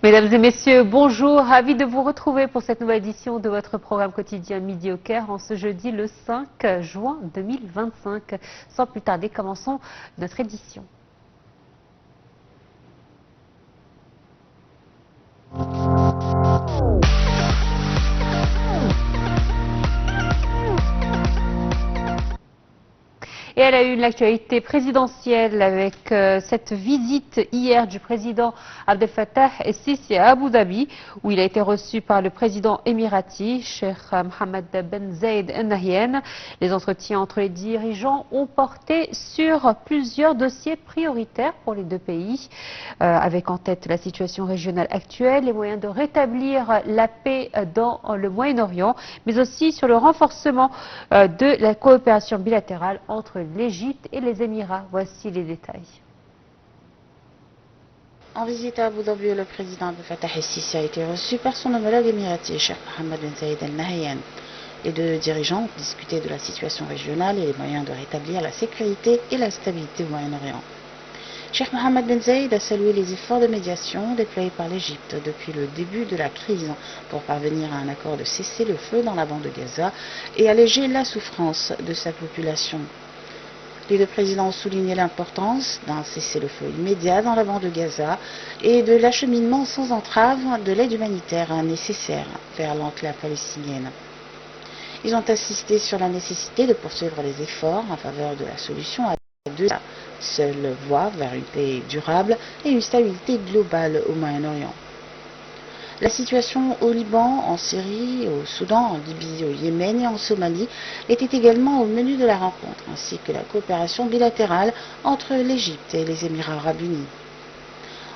Mesdames et messieurs, bonjour, ravi de vous retrouver pour cette nouvelle édition de votre programme quotidien Midi au Caire en ce jeudi le 5 juin 2025. Sans plus tarder, commençons notre édition. Et elle a eu l'actualité présidentielle avec cette visite hier du président Abdel Fattah el-Sisi à Abu Dhabi, où il a été reçu par le président émirati, Cheikh Mohammed Ben Zayed Al Nahyan. Les entretiens entre les dirigeants ont porté sur plusieurs dossiers prioritaires pour les deux pays, avec en tête la situation régionale actuelle, les moyens de rétablir la paix dans le Moyen-Orient, mais aussi sur le renforcement de la coopération bilatérale entre l'Égypte et les Émirats. Voici les détails. En visite à Abu Dhabi, le président Abdel Fattah el-Sisi a été reçu par son homologue émirati, Cheikh Mohammed Ben Zayed Al Nahyan. Les deux dirigeants ont discuté de la situation régionale et les moyens de rétablir la sécurité et la stabilité au Moyen-Orient. Cheikh Mohammed Ben Zayed a salué les efforts de médiation déployés par l'Égypte depuis le début de la crise pour parvenir à un accord de cessez-le-feu dans la bande de Gaza et alléger la souffrance de sa population. Les deux présidents ont souligné l'importance d'un cessez-le-feu immédiat dans la bande de Gaza et de l'acheminement sans entrave de l'aide humanitaire nécessaire vers l'enclave palestinienne. Ils ont insisté sur la nécessité de poursuivre les efforts en faveur de la solution à deux États, seule voie vers une paix durable et une stabilité globale au Moyen-Orient. La situation au Liban, en Syrie, au Soudan, en Libye, au Yémen et en Somalie était également au menu de la rencontre, ainsi que la coopération bilatérale entre l'Égypte et les Émirats arabes unis.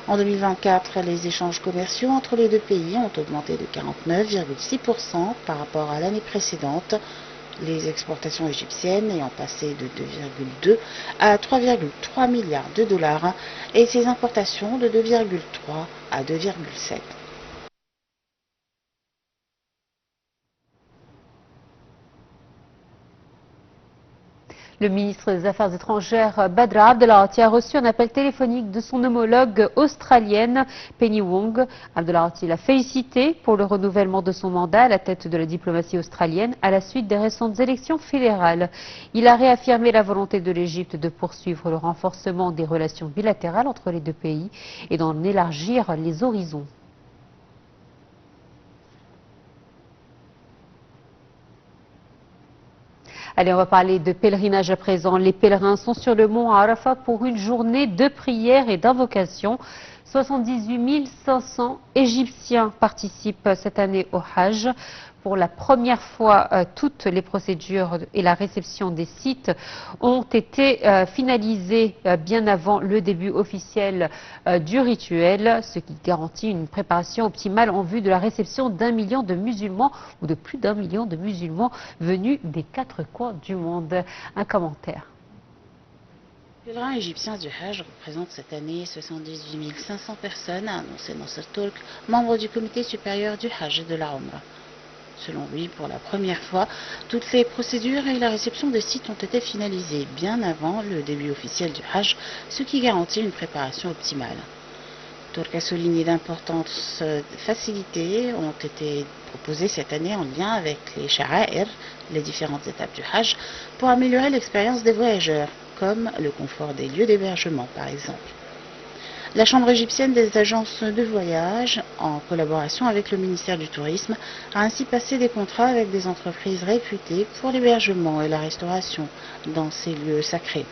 En 2024, les échanges commerciaux entre les deux pays ont augmenté de 49,6% par rapport à l'année précédente, les exportations égyptiennes ayant passé de 2,2 à 3,3 milliards de dollars et ses importations de 2,3 à 2,7. Le ministre des Affaires étrangères Badr Abdelghati a reçu un appel téléphonique de son homologue australienne Penny Wong. Abdelghati l'a félicité pour le renouvellement de son mandat à la tête de la diplomatie australienne à la suite des récentes élections fédérales. Il a réaffirmé la volonté de l'Égypte de poursuivre le renforcement des relations bilatérales entre les deux pays et d'en élargir les horizons. Allez, on va parler de pèlerinage à présent. Les pèlerins sont sur le mont Arafat pour une journée de prière et d'invocation. 78 500 Égyptiens participent cette année au Hajj. Pour la première fois, toutes les procédures et la réception des sites ont été finalisées bien avant le début officiel du rituel, ce qui garantit une préparation optimale en vue de la réception d'1 million de musulmans ou de plus d'1 million de musulmans venus des 4 coins du monde. Un commentaire. Les pèlerins égyptiens du Hajj représentent cette année 78 500 personnes, a annoncé Nasser Turk, membre du comité supérieur du Hajj et de la Umrah. Selon lui, pour la première fois, toutes les procédures et la réception des sites ont été finalisées bien avant le début officiel du Hajj, ce qui garantit une préparation optimale. Turk a souligné d'importantes facilités ont été proposées cette année en lien avec les Sha'air, les différentes étapes du Hajj, pour améliorer l'expérience des voyageurs, comme le confort des lieux d'hébergement par exemple. La Chambre égyptienne des agences de voyage, en collaboration avec le ministère du Tourisme, a ainsi passé des contrats avec des entreprises réputées pour l'hébergement et la restauration dans ces lieux sacrés.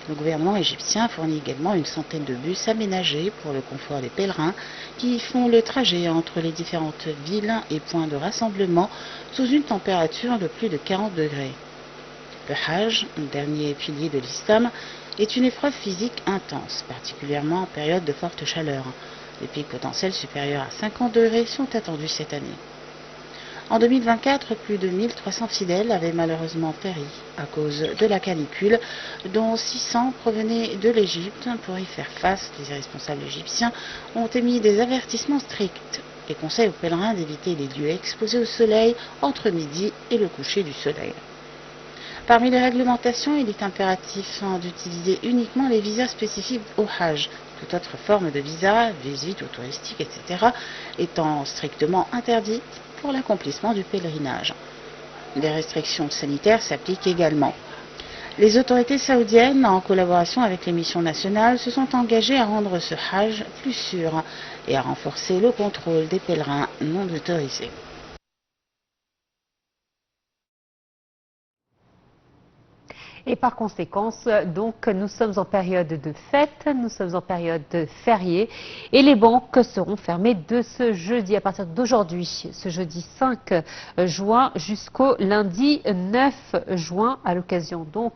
Le gouvernement égyptien fournit également une centaine de bus aménagés pour le confort des pèlerins qui font le trajet entre les différentes villes et points de rassemblement sous une température de plus de 40 degrés. Le Hajj, le dernier pilier de l'islam, est une épreuve physique intense, particulièrement en période de forte chaleur. Des pics potentiels supérieurs à 50 degrés sont attendus cette année. En 2024, plus de 1300 fidèles avaient malheureusement péri à cause de la canicule, dont 600 provenaient de l'Égypte. Pour y faire face, les responsables égyptiens ont émis des avertissements stricts et conseillent aux pèlerins d'éviter les lieux exposés au soleil entre midi et le coucher du soleil. Parmi les réglementations, il est impératif d'utiliser uniquement les visas spécifiques au Hajj, Toute autre forme de visa, visite ou touristique, etc., étant strictement interdite pour l'accomplissement du pèlerinage. Des restrictions sanitaires s'appliquent également. Les autorités saoudiennes, en collaboration avec les missions nationales, se sont engagées à rendre ce Hajj plus sûr et à renforcer le contrôle des pèlerins non autorisés. Et par conséquence, donc, nous sommes en période de fête, nous sommes en période de férié et les banques seront fermées de ce jeudi, à partir d'aujourd'hui, ce jeudi 5 juin jusqu'au lundi 9 juin, à l'occasion donc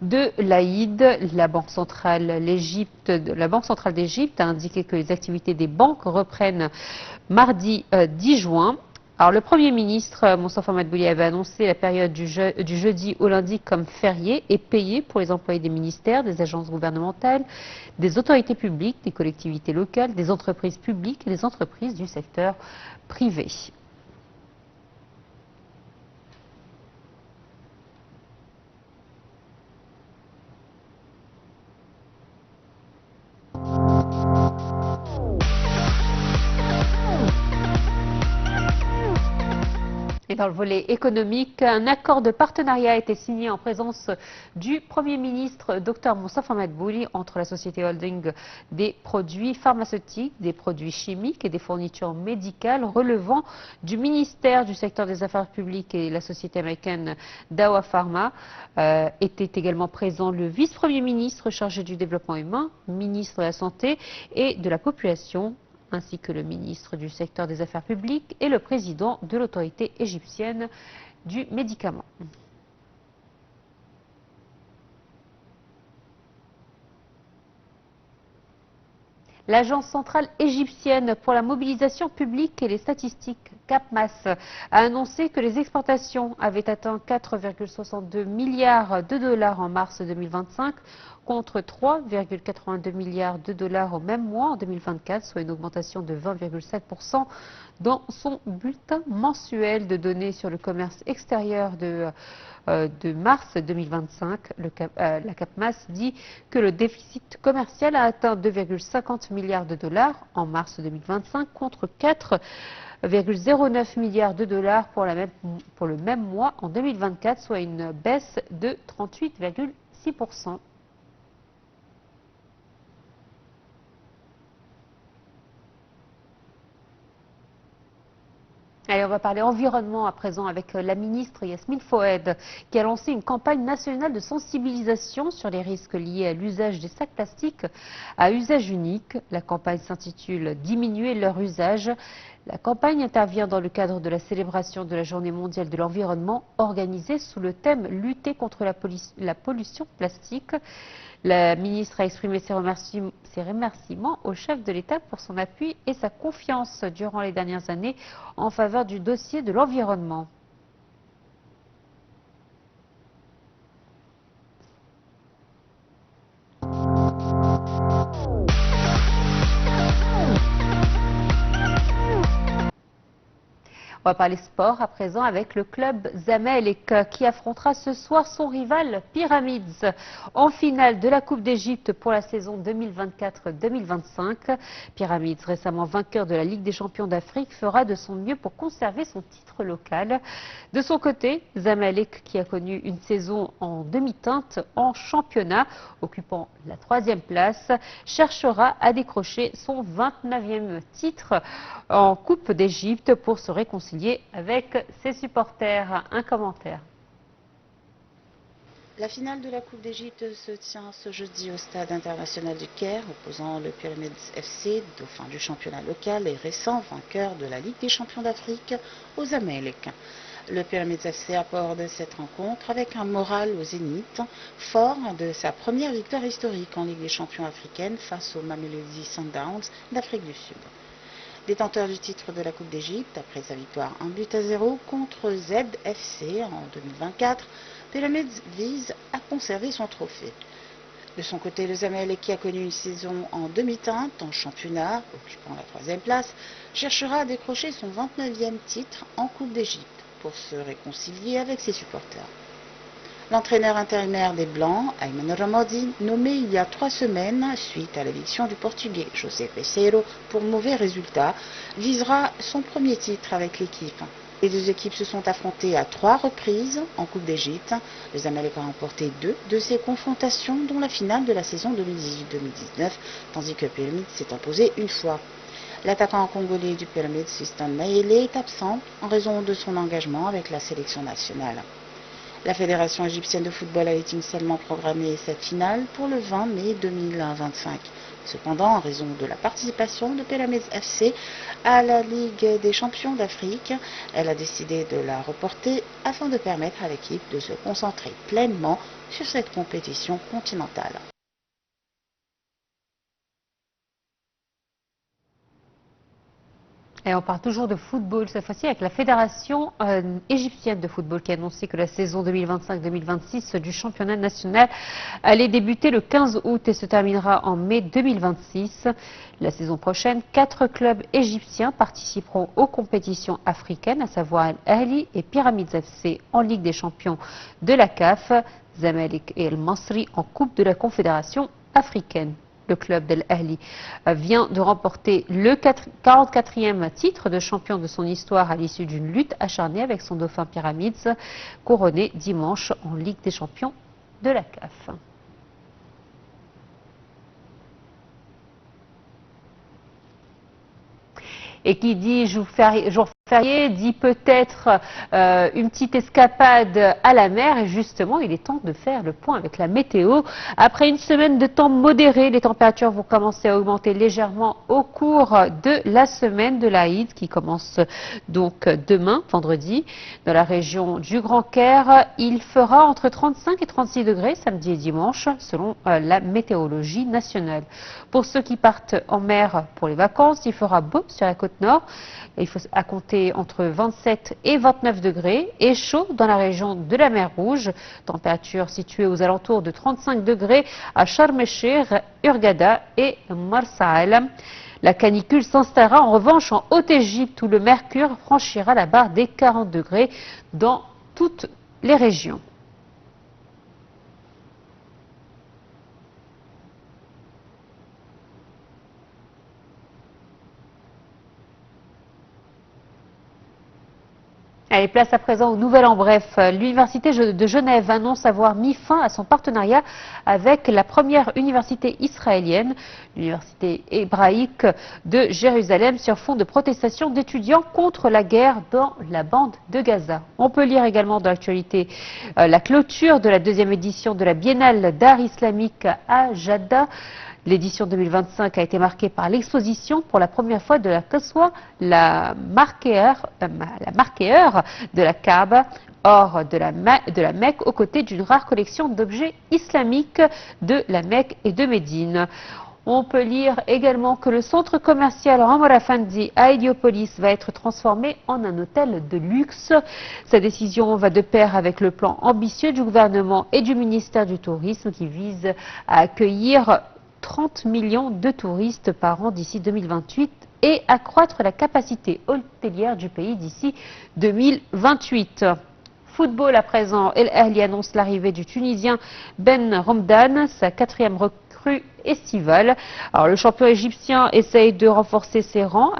de l'Aïd. La Banque centrale d'Égypte a indiqué que les activités des banques reprennent mardi 10 juin. Alors, le Premier ministre, Moustapha Madbouli, avait annoncé la période du jeudi au lundi comme férié et payé pour les employés des ministères, des agences gouvernementales, des autorités publiques, des collectivités locales, des entreprises publiques et des entreprises du secteur privé. Et dans le volet économique, un accord de partenariat a été signé en présence du Premier ministre Dr Moustapha Madbouli entre la société holding des produits pharmaceutiques, des produits chimiques et des fournitures médicales relevant du ministère du secteur des affaires publiques et la société américaine Dawa Pharma. Était également présent le vice-premier ministre chargé du développement humain, ministre de la Santé et de la Population, ainsi que le ministre du secteur des affaires publiques et le président de l'autorité égyptienne du médicament. L'Agence centrale égyptienne pour la mobilisation publique et les statistiques, CAPMAS, a annoncé que les exportations avaient atteint 4,62 milliards de dollars en mars 2025 contre 3,82 milliards de dollars au même mois en 2024, soit une augmentation de 20,7% dans son bulletin mensuel de données sur le commerce extérieur de mars 2025. La CAPMAS dit que le déficit commercial a atteint 2,50 milliards de dollars en mars 2025 contre 4,09 milliards de dollars pour le même mois en 2024, soit une baisse de 38,6%. Allez, on va parler environnement à présent avec la ministre Yasmine Foued qui a lancé une campagne nationale de sensibilisation sur les risques liés à l'usage des sacs plastiques à usage unique. La campagne s'intitule « Diminuer leur usage ». La campagne intervient dans le cadre de la célébration de la Journée mondiale de l'environnement organisée sous le thème « Lutter contre la pollution plastique ». La ministre a exprimé ses remerciements au chef de l'État pour son appui et sa confiance durant les dernières années en faveur du dossier de l'environnement. On va parler sport à présent avec le club Zamalek qui affrontera ce soir son rival Pyramids en finale de la Coupe d'Égypte pour la saison 2024-2025. Pyramids, récemment vainqueur de la Ligue des champions d'Afrique, fera de son mieux pour conserver son titre local. De son côté, Zamalek, qui a connu une saison en demi-teinte en championnat, occupant la 3e place, cherchera à décrocher son 29e titre en Coupe d'Égypte pour se réconcilier avec ses supporters. Un commentaire. La finale de la Coupe d'Égypte se tient ce jeudi au stade international du Caire, opposant le Pyramids FC, dauphin du championnat local et récent vainqueur de la Ligue des champions d'Afrique, aux Zamalek. Le Pyramids FC aborde cette rencontre avec un moral au zénith, fort de sa première victoire historique en Ligue des champions africaine face aux Mamelodi Sundowns d'Afrique du Sud. Détenteur du titre de la Coupe d'Égypte, après sa victoire 1-0 contre ZFC en 2024, Pyramids vise à conserver son trophée. De son côté, le Zamalek, qui a connu une saison en demi-teinte en championnat, occupant la 3e place, cherchera à décrocher son 29e titre en Coupe d'Égypte pour se réconcilier avec ses supporters. L'entraîneur intérimaire des Blancs, Ayman Ramadi, nommé il y a 3 semaines suite à l'éviction du Portugais José Peseiro pour mauvais résultats, visera son premier titre avec l'équipe. Les deux équipes se sont affrontées à 3 reprises en Coupe d'Égypte. Le Zamalek a remporté 2 de ces confrontations, dont la finale de la saison 2018-2019, tandis que Pyramid s'est imposé une fois. L'attaquant congolais du Pyramid, Sistan Mayele, est absent en raison de son engagement avec la sélection nationale. La Fédération égyptienne de football a initialement programmé cette finale pour le 20 mai 2025. Cependant, en raison de la participation de Pyramids FC à la Ligue des champions d'Afrique, elle a décidé de la reporter afin de permettre à l'équipe de se concentrer pleinement sur cette compétition continentale. Et on parle toujours de football, cette fois-ci avec la Fédération égyptienne de football qui a annoncé que la saison 2025-2026 du championnat national allait débuter le 15 août et se terminera en mai 2026. La saison prochaine, 4 clubs égyptiens participeront aux compétitions africaines, à savoir Al Ahly et Pyramids FC en Ligue des champions de la CAF, Zamalek et El Masri en Coupe de la Confédération africaine. Le club d'Al Ahly vient de remporter le 44e titre de champion de son histoire à l'issue d'une lutte acharnée avec son dauphin Pyramids, couronné dimanche en Ligue des champions de la CAF. Et qui dit jour férié dit peut-être une petite escapade à la mer. Et justement, il est temps de faire le point avec la météo. Après une semaine de temps modéré, les températures vont commencer à augmenter légèrement au cours de la semaine de l'Aïd, qui commence donc demain, vendredi. Dans la région du Grand Caire, il fera entre 35 et 36 degrés samedi et dimanche, selon la météorologie nationale. Pour ceux qui partent en mer pour les vacances, il fera beau sur la côte nord. Il faut à compter entre 27 et 29 degrés et chaud dans la région de la mer Rouge. Température située aux alentours de 35 degrés à Sharm el-Sheikh, Hurghada et Marsa Al. La canicule s'installera en revanche en Haute-Égypte où le mercure franchira la barre des 40 degrés dans toutes les régions. Allez, place à présent au Nouvel An Bref. L'Université de Genève annonce avoir mis fin à son partenariat avec la première université israélienne, l'Université hébraïque de Jérusalem, sur fond de protestation d'étudiants contre la guerre dans la bande de Gaza. On peut lire également dans l'actualité la clôture de la 2e édition de la Biennale d'art islamique à Jadda. L'édition 2025 a été marquée par l'exposition pour la première fois de la Qaswa, la marqueur de la Kaaba, hors de la Mecque, aux côtés d'une rare collection d'objets islamiques de la Mecque et de Médine. On peut lire également que le centre commercial Omar Effendi à Héliopolis va être transformé en un hôtel de luxe. Sa décision va de pair avec le plan ambitieux du gouvernement et du ministère du Tourisme qui vise à accueillir 30 millions de touristes par an d'ici 2028 et accroître la capacité hôtelière du pays d'ici 2028. Football à présent, El Ahly annonce l'arrivée du Tunisien Ben Romdan, sa 4e recrue estivale. Alors, le champion égyptien essaye de renforcer ses rangs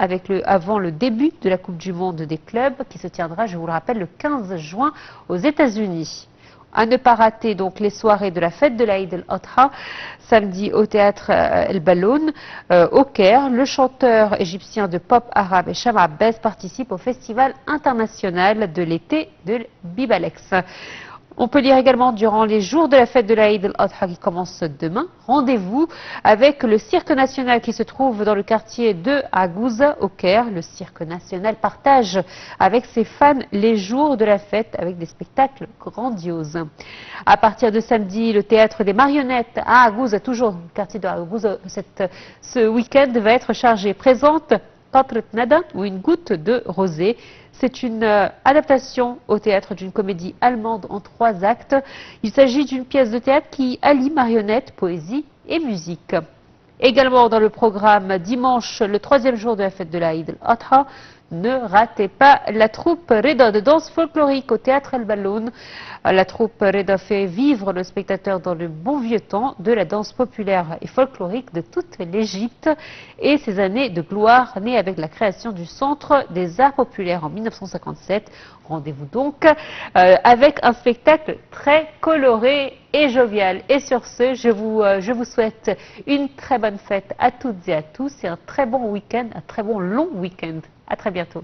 avant le début de la Coupe du Monde des clubs qui se tiendra, je vous le rappelle, le 15 juin aux États-Unis. À ne pas rater donc les soirées de la fête de l'Aïd el-Adha, samedi au théâtre El Balloun, au Caire. Le chanteur égyptien de pop arabe Cham Abbas participe au festival international de l'été de Bibalex. On peut lire également durant les jours de la fête de l'Aïd el-Adha qui commence demain, rendez-vous avec le cirque national qui se trouve dans le quartier de Agouza au Caire. Le cirque national partage avec ses fans les jours de la fête avec des spectacles grandioses. À partir de samedi, le théâtre des marionnettes à Agouza, toujours le quartier de Agouza, ce week-end va être chargé. Présente Qatrat Nada ou une goutte de rosée. C'est une adaptation au théâtre d'une comédie allemande en 3 actes. Il s'agit d'une pièce de théâtre qui allie marionnettes, poésie et musique. Également dans le programme, dimanche, le 3e jour de la fête de l'Aïd el-Adha, Ne ratez pas la troupe Reda de danse folklorique au théâtre El Balloun. La troupe Reda fait vivre le spectateur dans le bon vieux temps de la danse populaire et folklorique de toute l'Égypte et ses années de gloire nées avec la création du Centre des Arts Populaires en 1957. Rendez-vous donc avec un spectacle très coloré et jovial. Et sur ce, je vous souhaite une très bonne fête à toutes et à tous et un très bon week-end, un très bon long week-end. À très bientôt.